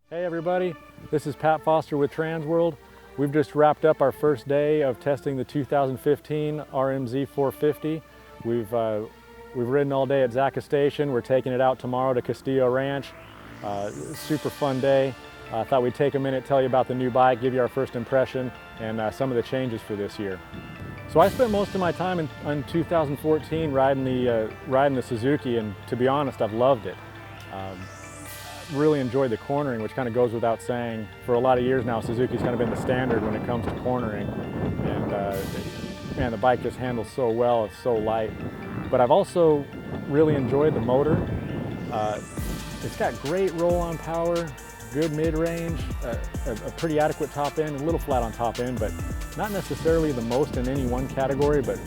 Hey everybody, this is Pat Foster with TransWorld. We've just wrapped up our first day of testing the 2015 RM-Z450. We've ridden all day at Zaca Station. We're taking it out tomorrow to Castillo Ranch. Super fun day. I thought we'd take a minute, tell you about the new bike, give you our first impression, and some of the changes for this year. So I spent most of my time in 2014 riding the Suzuki, and to be honest, I've loved it. Really enjoyed the cornering, which kind of goes without saying. For a lot of years now, Suzuki's kind of been the standard when it comes to cornering, and man, the bike just handles so well. It's so light. But I've also really enjoyed the motor. It's got great roll-on power, good mid-range, a pretty adequate top end, a little flat on top end, but not necessarily the most in any one category, but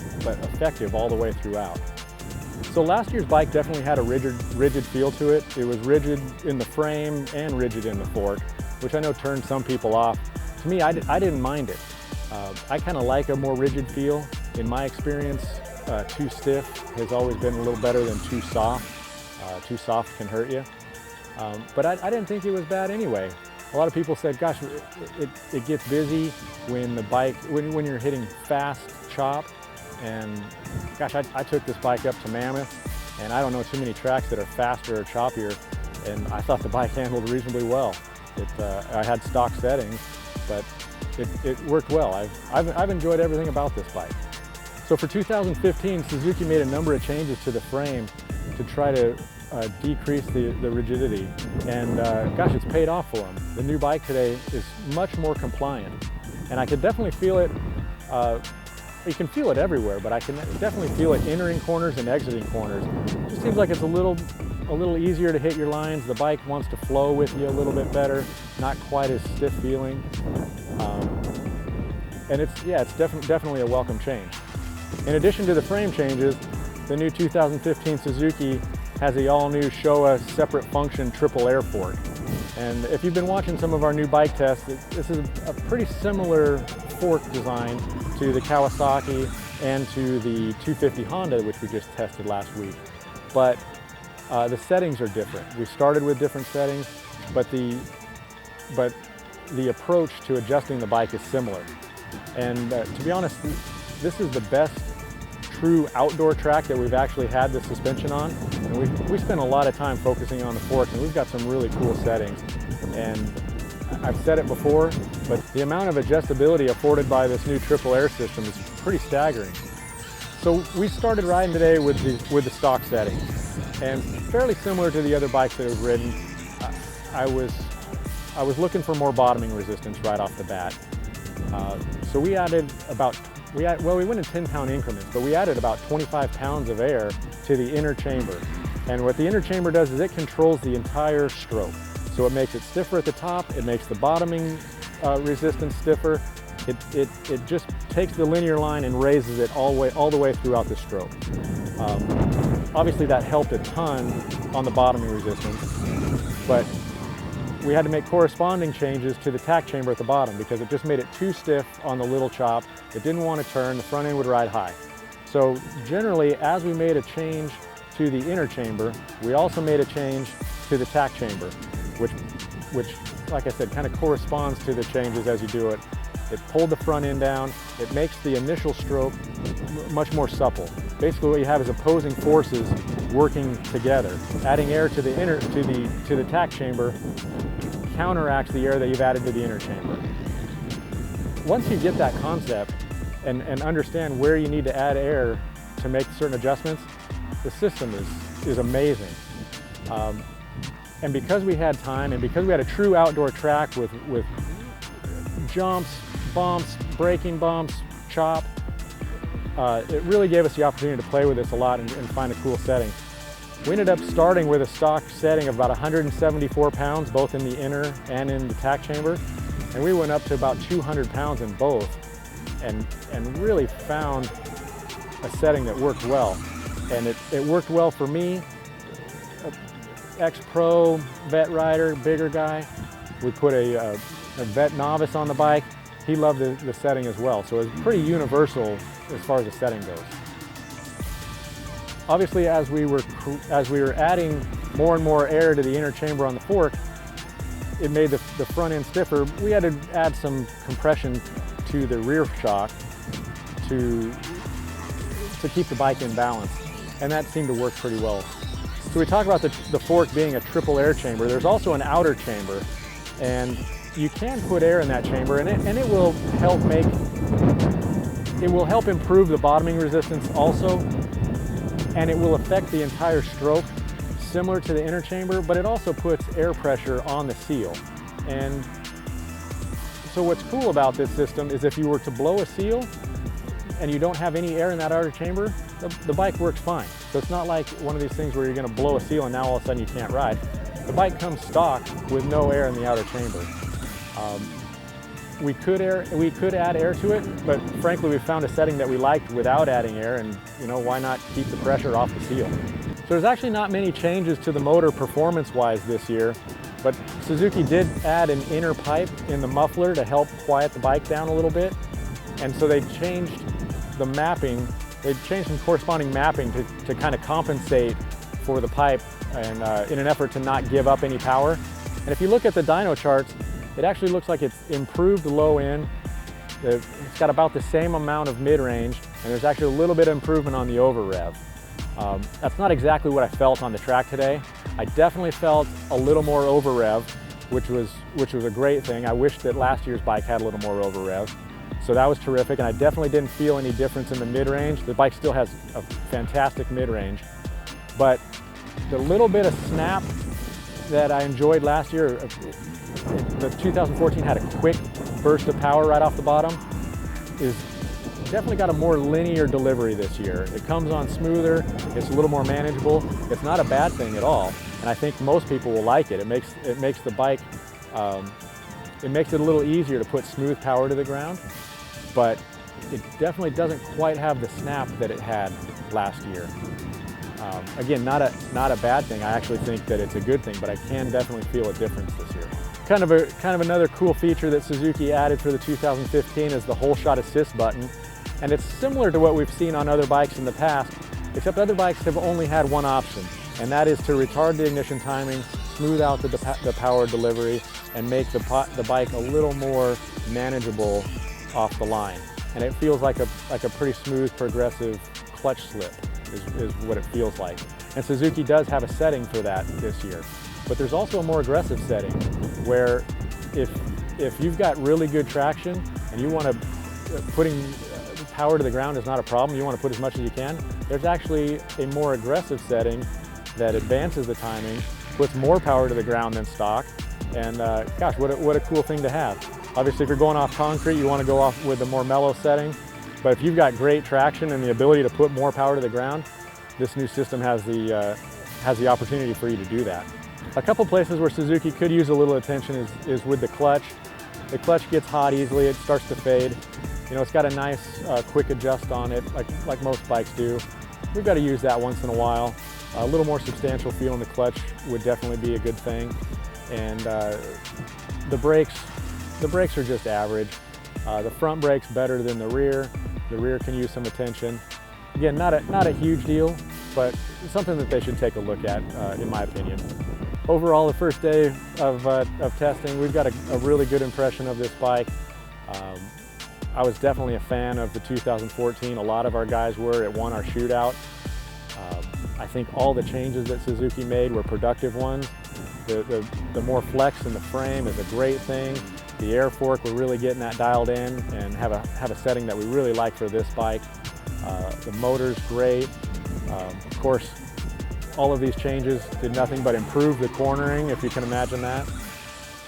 effective all the way throughout. So last year's bike definitely had a rigid feel to it. It was rigid in the frame and rigid in the fork, which I know turned some people off. To me, I didn't mind it. I kind of like a more rigid feel. In my experience, too stiff has always been a little better than too soft. Too soft can hurt you. But I didn't think it was bad anyway. A lot of people said, gosh, it gets busy when the bike, when you're hitting fast chop. And gosh, I took this bike up to Mammoth, and I don't know too many tracks that are faster or choppier, and I thought the bike handled reasonably well. I had stock settings, but it worked well. I've enjoyed everything about this bike. So for 2015, Suzuki made a number of changes to the frame to try to decrease the rigidity, and gosh, it's paid off for them. The new bike today is much more compliant, and I could definitely feel it. You can feel it everywhere, but I can definitely feel it entering corners and exiting corners. It just seems like it's a little easier to hit your lines. The bike wants to flow with you a little bit better, not quite as stiff feeling. And it's definitely a welcome change. In addition to the frame changes, the new 2015 Suzuki has the all-new Showa separate function triple air fork. And if you've been watching some of our new bike tests, this is a pretty similar fork design to the Kawasaki and to the 250 Honda, which we just tested last week. But the settings are different. We started with different settings, but the approach to adjusting the bike is similar. And to be honest, this is the best true outdoor track that we've actually had the suspension on. And we spent a lot of time focusing on the forks, and we've got some really cool settings. And I've said it before, but the amount of adjustability afforded by this new triple air system is pretty staggering. So we started riding today with the stock settings, and fairly similar to the other bikes that I've ridden, I was looking for more bottoming resistance right off the bat. So we added we went in 10-pound increments, but we added about 25 pounds of air to the inner chamber. And what the inner chamber does is it controls the entire stroke. So it makes it stiffer at the top, it makes the bottoming resistance stiffer. It just takes the linear line and raises it all the way throughout the stroke. Obviously that helped a ton on the bottoming resistance, but we had to make corresponding changes to the tack chamber at the bottom because it just made it too stiff on the little chop. It didn't want to turn, the front end would ride high. So generally, as we made a change to the inner chamber, we also made a change to the tack chamber, which like I said, kind of corresponds to the changes as you do it. It pulled the front end down. It makes the initial stroke much more supple. Basically what you have is opposing forces working together. Adding air to the tack chamber counteracts the air that you've added to the inner chamber. Once you get that concept and understand where you need to add air to make certain adjustments, the system is amazing. And because we had time, and because we had a true outdoor track with jumps, bumps, braking bumps, chop, it really gave us the opportunity to play with this a lot and find a cool setting. We ended up starting with a stock setting of about 174 pounds, both in the inner and in the tack chamber. And we went up to about 200 pounds in both and really found a setting that worked well. And it worked well for me, ex-pro, vet rider, bigger guy. We put a vet novice on the bike. He loved the setting as well. So it was pretty universal as far as the setting goes. Obviously, as we were adding more and more air to the inner chamber on the fork, it made the front end stiffer, we had to add some compression to the rear shock to keep the bike in balance, and that seemed to work pretty well. So we talk about the fork being a triple air chamber. There's also an outer chamber, and you can put air in that chamber, and it will help improve the bottoming resistance also, and it will affect the entire stroke similar to the inner chamber, but it also puts air pressure on the seal. And so what's cool about this system is if you were to blow a seal and you don't have any air in that outer chamber, the bike works fine. So it's not like one of these things where you're going to blow a seal and now all of a sudden you can't ride. The bike comes stock with no air in the outer chamber. We could add air to it, but frankly we found a setting that we liked without adding air, and why not keep the pressure off the seal. So there's actually not many changes to the motor performance-wise this year, but Suzuki did add an inner pipe in the muffler to help quiet the bike down a little bit, and so they changed the mapping. They changed some corresponding mapping to kind of compensate for the pipe, and in an effort to not give up any power. And if you look at the dyno charts, it actually looks like it's improved low end. It's got about the same amount of mid-range, and there's actually a little bit of improvement on the over rev. That's not exactly what I felt on the track today. I definitely felt a little more over rev, which was a great thing. I wish that last year's bike had a little more over rev. So that was terrific, and I definitely didn't feel any difference in the mid-range. The bike still has a fantastic mid-range, but the little bit of snap that I enjoyed last year, the 2014 had a quick burst of power right off the bottom, is definitely got a more linear delivery this year. It comes on smoother, it's a little more manageable. It's not a bad thing at all, and I think most people will like it. It makes the bike, it makes it a little easier to put smooth power to the ground, but it definitely doesn't quite have the snap that it had last year. Again, not a bad thing. I actually think that it's a good thing, but I can definitely feel a difference this year. Kind of another cool feature that Suzuki added for the 2015 is the whole shot assist button, and it's similar to what we've seen on other bikes in the past, except other bikes have only had one option, and that is to retard the ignition timing, smooth out the power delivery, and make the bike a little more manageable off the line. And it feels like a pretty smooth, progressive clutch slip is what it feels like. And Suzuki does have a setting for that this year. But there's also a more aggressive setting where if you've got really good traction and you want to, putting power to the ground is not a problem, you want to put as much as you can, there's actually a more aggressive setting that advances the timing, puts more power to the ground than stock, and gosh, what a cool thing to have. Obviously, if you're going off concrete, you want to go off with a more mellow setting, but if you've got great traction and the ability to put more power to the ground, this new system has the opportunity for you to do that. A couple places where Suzuki could use a little attention is with the clutch. The clutch gets hot easily, it starts to fade. It's got a nice quick adjust on it, like most bikes do. We've got to use that once in a while. A little more substantial feel in the clutch would definitely be a good thing. And the brakes are just average. The front brake's better than the rear. The rear can use some attention. Again, not a huge deal, but something that they should take a look at, in my opinion. Overall, the first day of testing, we've got a really good impression of this bike. I was definitely a fan of the 2014. A lot of our guys were. It won our shootout. I think all the changes that Suzuki made were productive ones. The more flex in the frame is a great thing. The air fork, we're really getting that dialed in and have a setting that we really like for this bike. The motor's great. Of course, all of these changes did nothing but improve the cornering, if you can imagine that.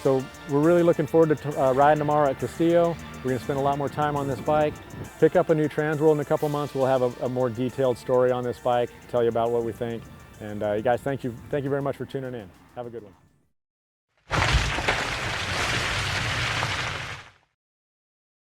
So we're really looking forward to riding tomorrow at Castillo. We're going to spend a lot more time on this bike. Pick up a new Transworld in a couple months. We'll have a more detailed story on this bike, tell you about what we think. And you guys, thank you very much for tuning in. Have a good one.